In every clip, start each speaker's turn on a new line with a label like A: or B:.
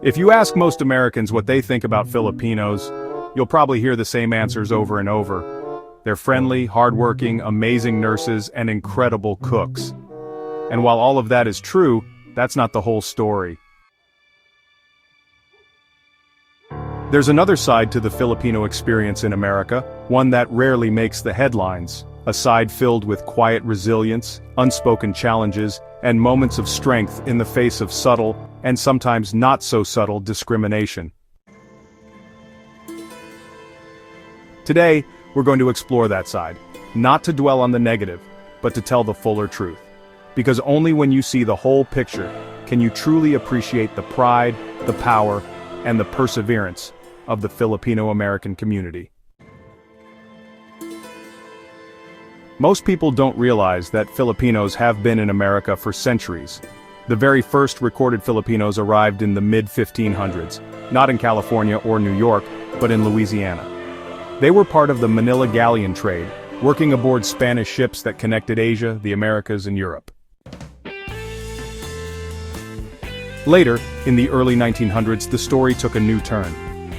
A: If you ask most Americans what they think about Filipinos, you'll probably hear the same answers over and over. They're friendly, hardworking, amazing nurses, and incredible cooks. And while all of that is true, that's not the whole story. There's another side to the Filipino experience in America, one that rarely makes the headlines, a side filled with quiet resilience, unspoken challenges, and moments of strength in the face of subtle, and sometimes not so subtle, discrimination. Today, we're going to explore that side, not to dwell on the negative, but to tell the fuller truth. Because only when you see the whole picture can you truly appreciate the pride, the power, and the perseverance of the Filipino-American community. Most people don't realize that Filipinos have been in America for centuries. The very first recorded Filipinos arrived in the mid-1500s, not in California or New York, but in Louisiana. They were part of the Manila galleon trade, working aboard Spanish ships that connected Asia, the Americas, and Europe. Later, in the early 1900s, the story took a new turn.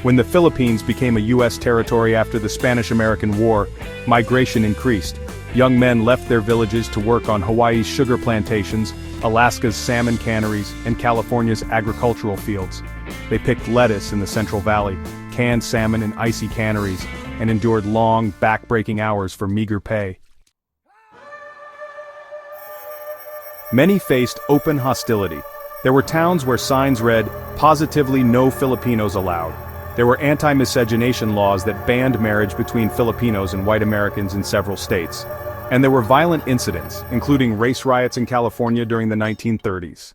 A: When the Philippines became a U.S. territory after the Spanish-American War, migration increased. Young men left their villages to work on Hawaii's sugar plantations, Alaska's salmon canneries, and California's agricultural fields. They picked lettuce in the Central Valley, canned salmon in icy canneries, and endured long, back-breaking hours for meager pay. Many faced open hostility. There were towns where signs read, "Positively no Filipinos allowed." There were anti-miscegenation laws that banned marriage between Filipinos and white Americans in several states. And there were violent incidents, including race riots in California during the 1930s.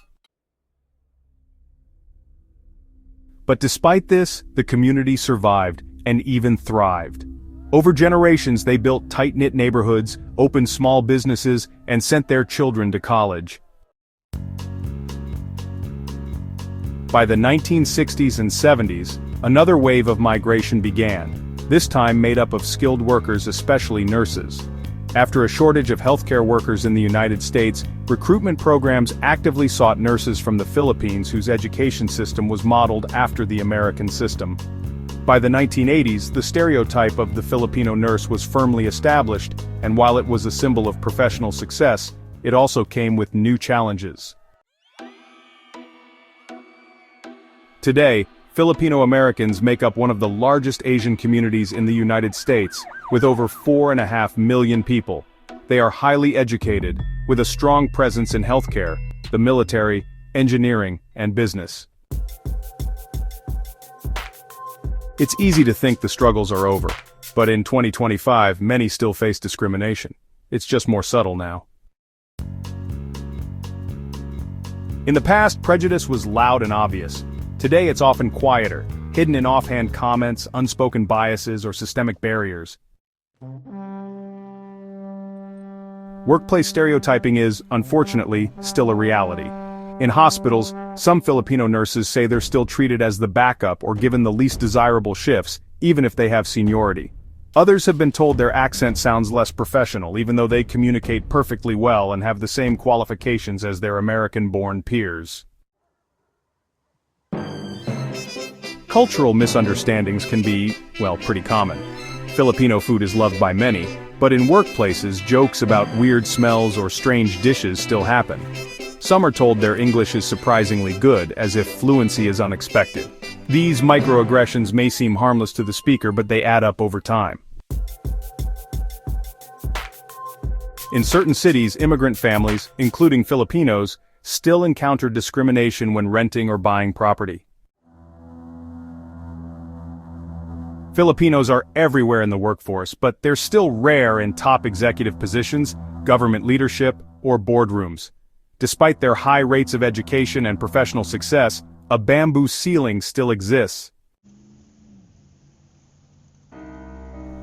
A: But despite this, the community survived, and even thrived. Over generations they built tight-knit neighborhoods, opened small businesses, and sent their children to college. By the 1960s and 70s, another wave of migration began, this time made up of skilled workers, especially nurses. After a shortage of healthcare workers in the United States, recruitment programs actively sought nurses from the Philippines whose education system was modeled after the American system. By the 1980s, the stereotype of the Filipino nurse was firmly established, and while it was a symbol of professional success, it also came with new challenges. Today, Filipino-Americans make up one of the largest Asian communities in the United States, with over 4.5 million people. They are highly educated, with a strong presence in healthcare, the military, engineering, and business. It's easy to think the struggles are over, but in 2025, many still face discrimination. It's just more subtle now. In the past, prejudice was loud and obvious. Today it's often quieter, hidden in offhand comments, unspoken biases, or systemic barriers. Workplace stereotyping is, unfortunately, still a reality. In hospitals, some Filipino nurses say they're still treated as the backup or given the least desirable shifts, even if they have seniority. Others have been told their accent sounds less professional, even though they communicate perfectly well and have the same qualifications as their American-born peers. Cultural misunderstandings can be, well, pretty common. Filipino food is loved by many, but in workplaces, jokes about weird smells or strange dishes still happen. Some are told their English is surprisingly good, as if fluency is unexpected. These microaggressions may seem harmless to the speaker, but they add up over time. In certain cities, immigrant families, including Filipinos, still encounter discrimination when renting or buying property. Filipinos are everywhere in the workforce, but they're still rare in top executive positions, government leadership, or boardrooms. Despite their high rates of education and professional success, a bamboo ceiling still exists.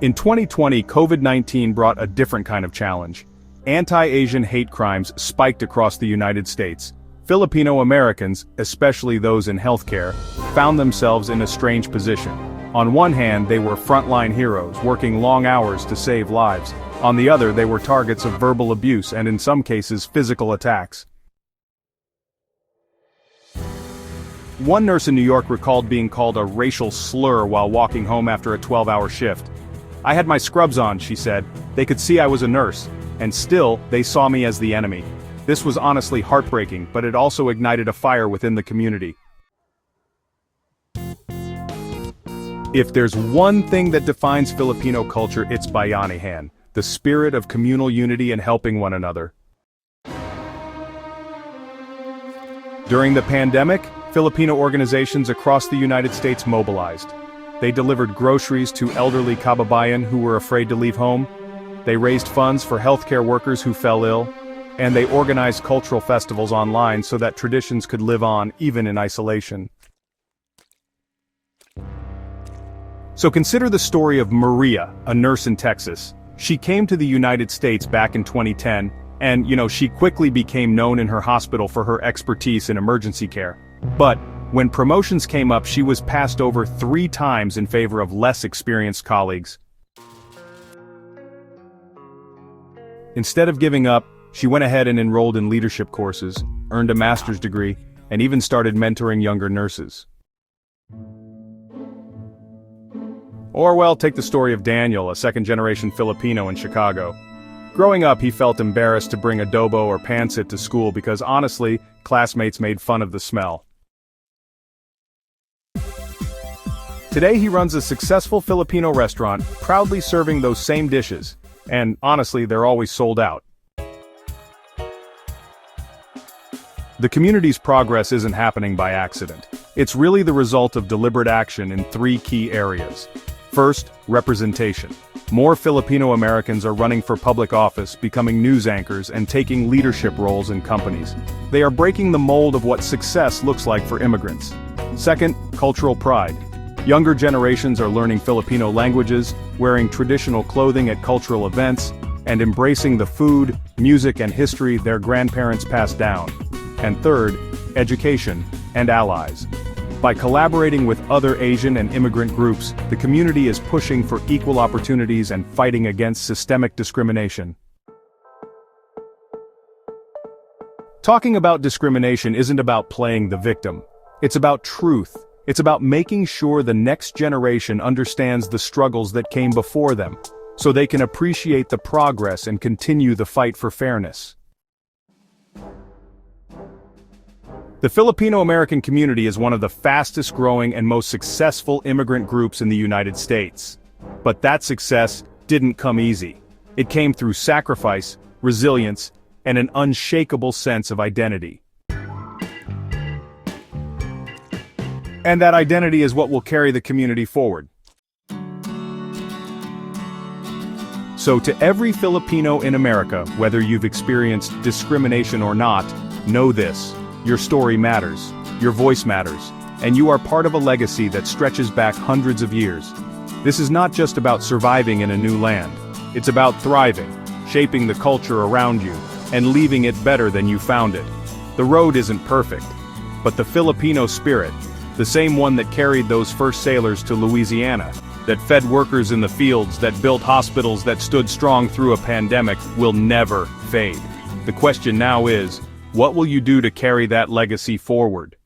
A: In 2020, COVID-19 brought a different kind of challenge. Anti-Asian hate crimes spiked across the United States. Filipino-Americans, especially those in healthcare, found themselves in a strange position. On one hand, they were frontline heroes, working long hours to save lives. On the other, they were targets of verbal abuse and in some cases, physical attacks. One nurse in New York recalled being called a racial slur while walking home after a 12-hour shift. "I had my scrubs on," she said. "They could see I was a nurse, and still, they saw me as the enemy." This was honestly heartbreaking, but it also ignited a fire within the community. If there's one thing that defines Filipino culture, it's Bayanihan, the spirit of communal unity and helping one another. During the pandemic, Filipino organizations across the United States mobilized. They delivered groceries to elderly kababayan who were afraid to leave home. They raised funds for healthcare workers who fell ill. And they organized cultural festivals online so that traditions could live on even in isolation. So consider the story of Maria, a nurse in Texas. She came to the United States back in 2010, and she quickly became known in her hospital for her expertise in emergency care. But when promotions came up, she was passed over 3 times in favor of less experienced colleagues. Instead of giving up, she went ahead and enrolled in leadership courses, earned a master's degree, and even started mentoring younger nurses. Or well, take the story of Daniel, a second-generation Filipino in Chicago. Growing up, he felt embarrassed to bring adobo or pancit to school because honestly, classmates made fun of the smell. Today he runs a successful Filipino restaurant, proudly serving those same dishes. And honestly, they're always sold out. The community's progress isn't happening by accident. It's really the result of deliberate action in 3 key areas. First, representation. More Filipino-Americans are running for public office, becoming news anchors, and taking leadership roles in companies. They are breaking the mold of what success looks like for immigrants. Second, cultural pride. Younger generations are learning Filipino languages, wearing traditional clothing at cultural events, and embracing the food, music, and history their grandparents passed down. And third, education and allies. By collaborating with other Asian and immigrant groups, the community is pushing for equal opportunities and fighting against systemic discrimination. Talking about discrimination isn't about playing the victim. It's about truth. It's about making sure the next generation understands the struggles that came before them, so they can appreciate the progress and continue the fight for fairness. The Filipino-American community is one of the fastest growing and most successful immigrant groups in the United States. But that success didn't come easy. It came through sacrifice, resilience, and an unshakable sense of identity. And that identity is what will carry the community forward. So to every Filipino in America, whether you've experienced discrimination or not, know this. Your story matters, your voice matters, and you are part of a legacy that stretches back hundreds of years. This is not just about surviving in a new land. It's about thriving, shaping the culture around you, and leaving it better than you found it. The road isn't perfect, but the Filipino spirit, the same one that carried those first sailors to Louisiana, that fed workers in the fields, that built hospitals, that stood strong through a pandemic, will never fade. The question now is, what will you do to carry that legacy forward?